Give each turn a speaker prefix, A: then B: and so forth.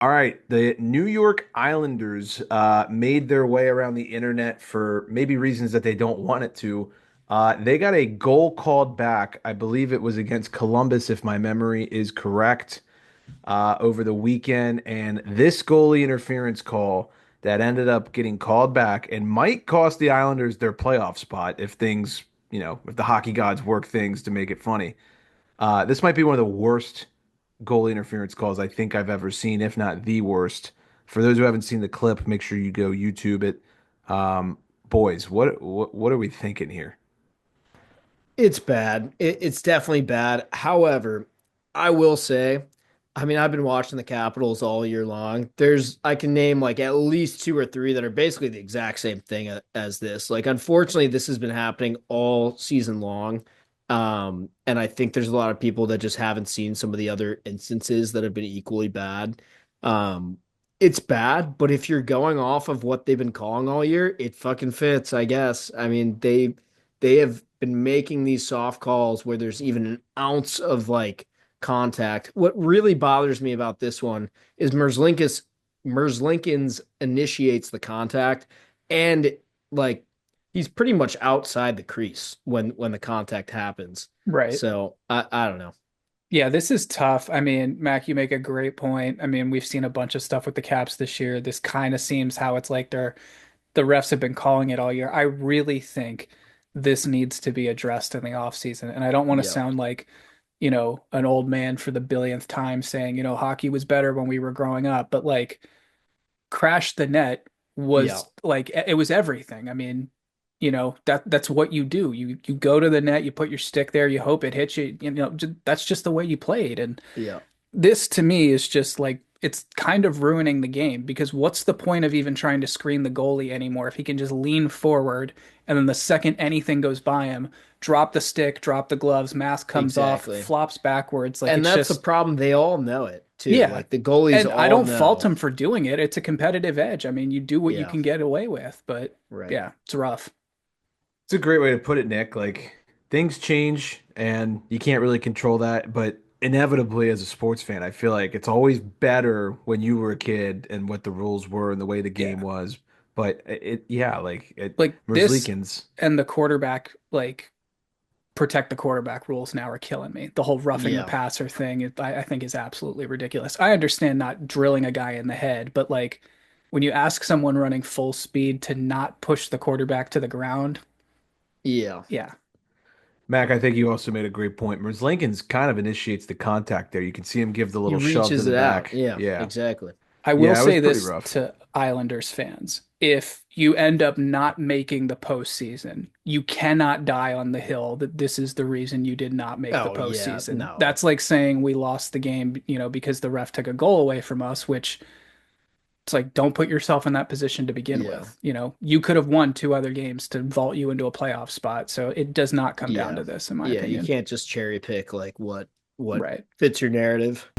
A: All right, the New York Islanders made their way around the internet for maybe reasons that they don't want it to. They got a goal called back. I believe it was against Columbus, if my memory is correct, over the weekend. And this goalie interference call that ended up getting called back and might cost the Islanders their playoff spot if things, if the hockey gods work things to make it funny. This might be one of the worst goalie interference calls I think I've ever seen, if not the worst. For those who haven't seen the clip, make sure you go YouTube it. Boys, what are we thinking here?
B: It's bad. It's definitely bad. However, I will say, I mean, I've been watching the Capitals all year long. I can name like at least two or three that are basically the exact same thing as this. Like, unfortunately, this has been happening all season long. And I think there's a lot of people that just haven't seen some of the other instances that have been equally bad. Um, it's bad, but if you're going off of what they've been calling all year, it fucking fits, I guess. I mean, they have been making these soft calls where there's even an ounce of like contact. What really bothers me about this one is Merzlikins initiates the contact and like he's pretty much outside the crease when the contact happens.
C: Right.
B: So I don't know.
C: Yeah, this is tough. I mean, Mac, you make a great point. I mean, we've seen a bunch of stuff with the Caps this year. This kind of seems how it's like the refs have been calling it all year. I really think this needs to be addressed in the offseason. And I don't want to
B: Yeah.
C: sound like, an old man for the billionth time saying, hockey was better when we were growing up, but like Crash the Net
B: Yeah.
C: was like it was everything. I mean, that's what you do. You go to the net, you put your stick there, you hope it hits you. That's just the way you played. And
B: Yeah.
C: this to me is just like it's kind of ruining the game because what's the point of even trying to screen the goalie anymore if he can just lean forward and then the second anything goes by him, drop the stick, drop the gloves, mask comes off,
B: Exactly.
C: flops backwards. Like
B: And
C: it's
B: that's the
C: just
B: problem. They all know it too.
C: yeah.
B: Like the goalies
C: And I
B: all
C: don't fault
B: know.
C: him for doing it. It's a competitive edge. I mean, you do what you
B: Yeah.
C: can get away with, but
B: Right.
C: yeah, it's rough.
A: It's a great way to put it, Nick. Like things change and you can't really control that, but inevitably as a sports fan, I feel like it's always better when you were a kid and what the rules were and the way the game
C: Yeah.
A: was. But yeah, like it
C: Like this
A: Merzlikins.
C: and the quarterback, like protect the quarterback rules now are killing me. The whole roughing the
B: Yeah.
C: passer thing, I think is absolutely ridiculous. I understand not drilling a guy in the head, but like when you ask someone running full speed to not push the quarterback to the ground,
B: Yeah.
C: yeah,
A: Mac, I think you also made a great point. Merzlikins kind of initiates the contact there. You can see him give the
B: He
A: little shove to
B: reaches
A: the
B: it out.
A: back.
B: Yeah,
A: Yeah.
B: exactly.
C: I will
A: Yeah, it was
C: say
A: pretty
C: this
A: rough.
C: to Islanders fans. If you end up not making the postseason, you cannot die on the hill that this is the reason you did not make the
B: Oh yeah,
C: postseason.
B: no.
C: That's like saying we lost the game, because the ref took a goal away from us, which it's like don't put yourself in that position to begin
B: Yeah.
C: with. You could have won two other games to vault you into a playoff spot. So it does not come down
B: Yeah.
C: to this, in my
B: Yeah, you
C: opinion.
B: can't just cherry pick like what
C: Right.
B: fits your narrative.